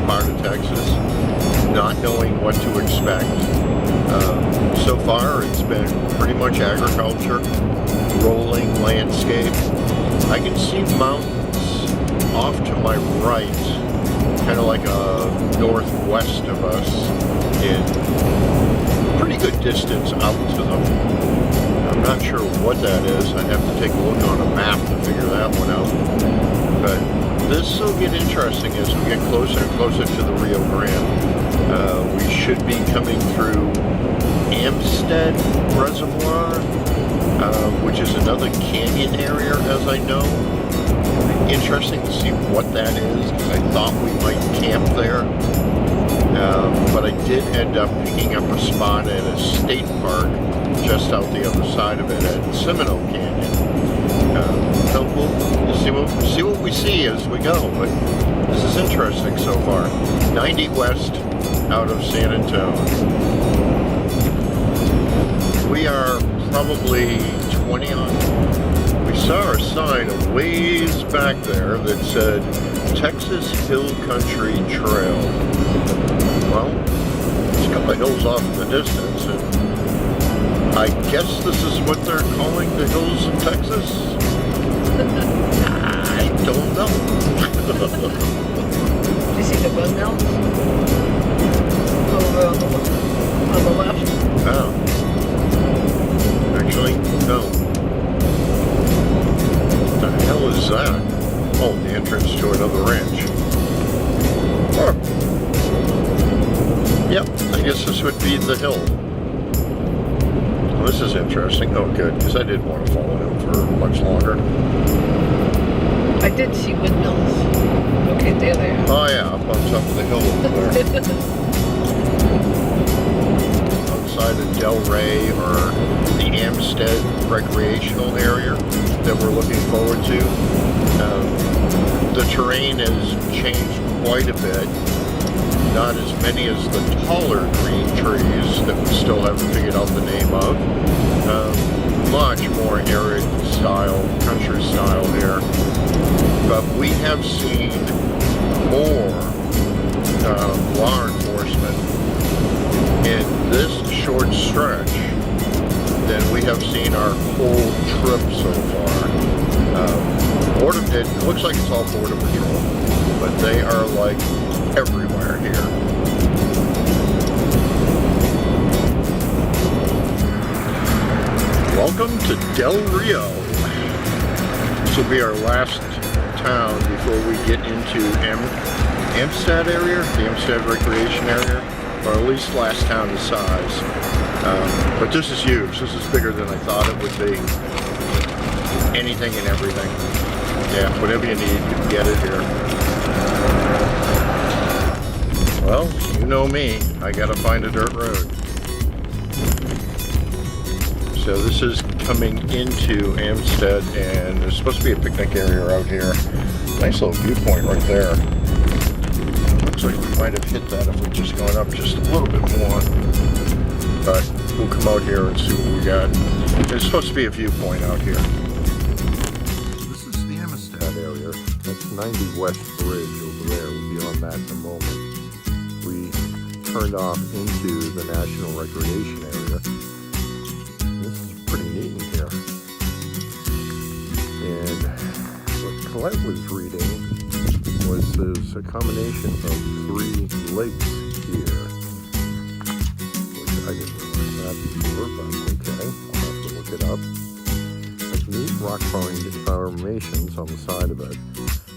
part of Texas, not knowing what to expect. So far, it's been pretty much agriculture, rolling landscape. I can see mountains off to my right, kind of like northwest of us, in pretty good distance out to them. I'm not sure what that is. I'd have to take a look on a map to figure that one out. But this will get interesting as we get closer and closer to the Rio Grande. We should be coming through Amistad Reservoir, which is another canyon area, as I know. Interesting to see what that is, because I thought we might camp there. But I did end up picking up a spot at a state park just out the other side of it at Seminole Canyon. So we'll see what we see as we go, but this is interesting so far. 90 west out of San Antonio. We are probably 20 on. We saw a sign a ways back there that said Texas Hill Country Trail. Well, there's a couple of hills off in the distance, and I guess this is what they're calling the hills of Texas? I don't know. Do you see the windmills? Over on the left? Oh. Actually, no. What the hell is that? Oh, the entrance to another ranch. Oh. Yep, I guess this would be the hill. Well, this is interesting. Oh, good, because I didn't want to follow him for much longer. I did see windmills. Okay, there they are. Oh, yeah, up on top of the hill over there. Outside of Del Rey, or the Amistad recreational area that we're looking forward to. The terrain has changed quite a bit. Not as many as the taller green trees that we still haven't figured out the name of. Much more arid style, country style here. But we have seen more law enforcement in this short stretch than we have seen our whole trip so far. It looks like it's all Border Patrol, but they are like everywhere here. Welcome to Del Rio. This will be our last town before we get into Amistad area, the Amistad recreation area, or at least last town to size. But this is huge. This is bigger than I thought it would be. Anything and everything. Yeah, whatever you need, you can get it here. Well, you know me. I gotta find a dirt road. So this is coming into Amistad, and there's supposed to be a picnic area out here. Nice little viewpoint right there. Looks like we might have hit that if we're just going up just a little bit more. But we'll come out here and see what we got. There's supposed to be a viewpoint out here. This is the Amistad area. That's 90 West Bridge over there. We'll be on that in a moment. We turned off into the National Recreation Area. This is pretty neat in here. And what Colette was reading was there's a combination of 3 lakes here. Which I didn't realize that before, but okay, I'll have to look it up. There's neat rock formations on the side of it.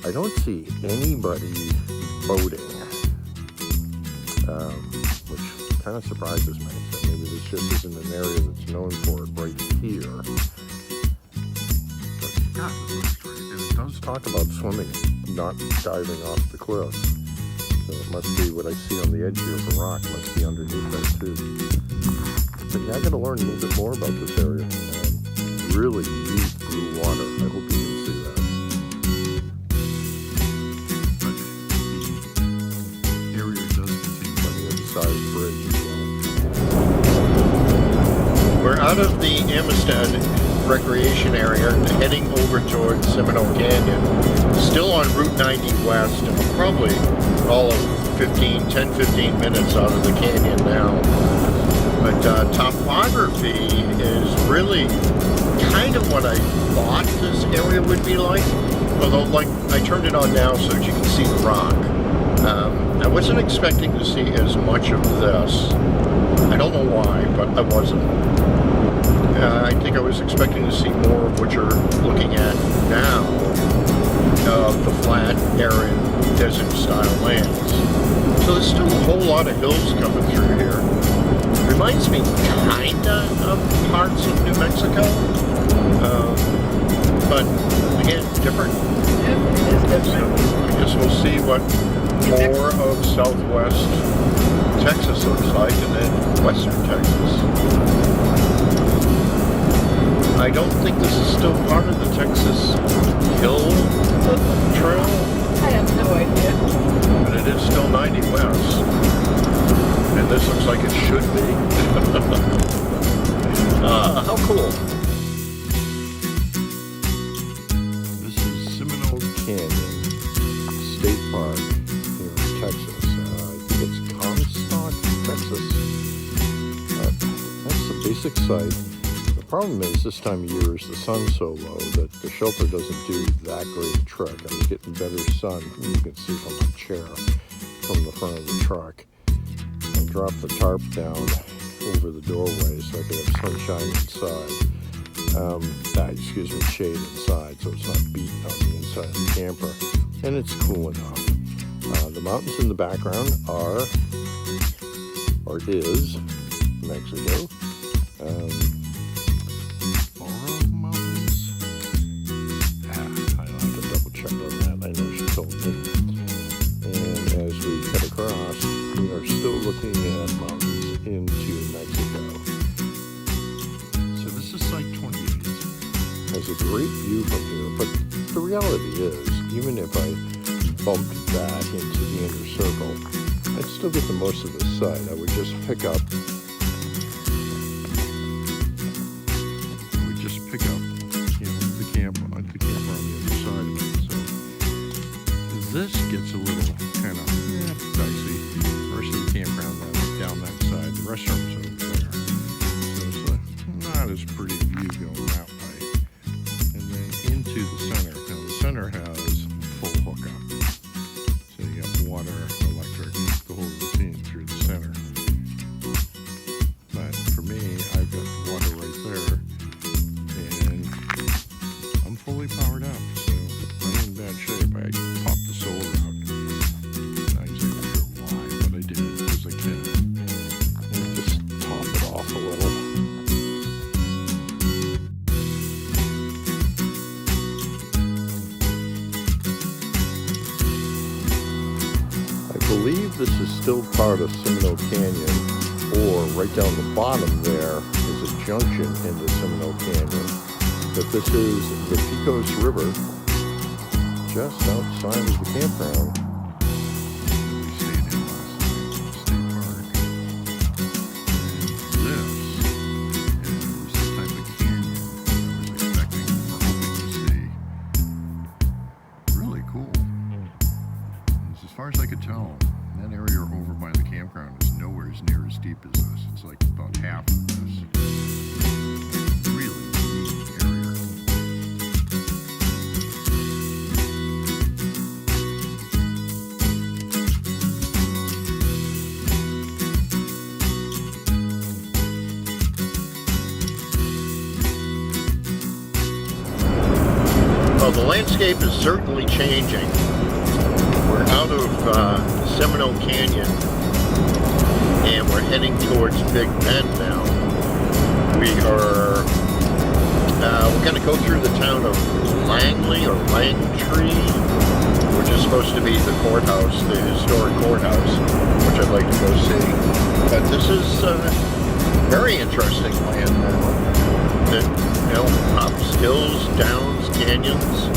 I don't see anybody boating. Which kind of surprises me. So maybe this just isn't an area that's known for it right here. But God, this looks great. And it does talk about swimming, not diving off the cliffs. So it must be what I see on the edge here of the rock must be underneath there too. But yeah, I got to learn a little bit more about this area. Really deep blue water. I hope you can see that. Bridge as well. We're out of the Amistad recreation area heading over towards Seminole Canyon. Still on Route 90 West, and we're probably all of 10-15 minutes out of the canyon now. But topography is really kind of what I thought this area would be like. Although, like, I turned it on now so that you can see the rock. I wasn't expecting to see as much of this. I don't know why, but I wasn't. I think I was expecting to see more of what you're looking at now, of the flat, arid, desert-style lands. So there's still a whole lot of hills coming through here. Reminds me kinda of parts of New Mexico, but again, different. Yep, it is different. So I guess we'll see what more of Southwest Texas looks like, and then Western Texas. I don't think this is still part of the Texas Hill Trail. I have no idea. But it is still 90 west. And this looks like it should be. How cool. This is Seminole Canyon State Park here in Texas. I think it's Amistad, Texas. That's the basic site. The problem is this time of year is the sun's so low that the shelter doesn't do that great a trick. I was getting better sun, you can see from my chair, from the front of the truck. I dropped the tarp down over the doorway so I could have sunshine inside. Shade inside so it's not beating on the inside of the camper. And it's cool enough. The mountains in the background is Mexico. Mountains. I'll have to double check on that. I know she told me. And as we cut across, we are still looking at mountains into Mexico. So this is Site 28. Has a great view from here, but the reality is, even if I bumped that into the inner circle, I'd still get the most of this site. I would just pick up the camper on the other side of it. So this gets a little kind of dicey. The rest of the campground down that side. The restrooms over there. So it's not as pretty view going that way. And then into the center. Now the center has full hookup. So you got water, electric, the whole routine through the center. But for me, I've got the water right there. And I'm fully powered up. So I'm in bad shape. I popped the solar out. Not exactly sure why, but I did it because I can. And just top it off a little. I believe this is still part of Seminole Canyon, or right down the bottom there is a junction into Seminole Canyon. But this is the Pecos River, just outside of the campground. We stayed in last night, State Park. And this is the type of canyon I was expecting or hoping to see. Really cool. As far as I could tell, that area over by the campground is nowhere near as deep as this. It's like about half of this. Really neat area. Well, the landscape is certainly changing. We're out of Seminole Canyon and we're heading towards Big Bend now. We're going to go through the town of Langley or Langtree, which is supposed to be the courthouse, the historic courthouse, which I'd like to go see. But this is very interesting land now. That, ups, hills, downs, canyons,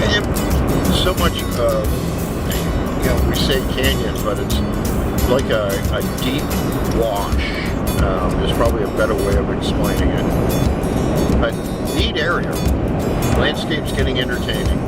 and so much, we say canyon, but it's like a deep wash. Is probably a better way of explaining it. But neat area. Landscape's getting entertaining.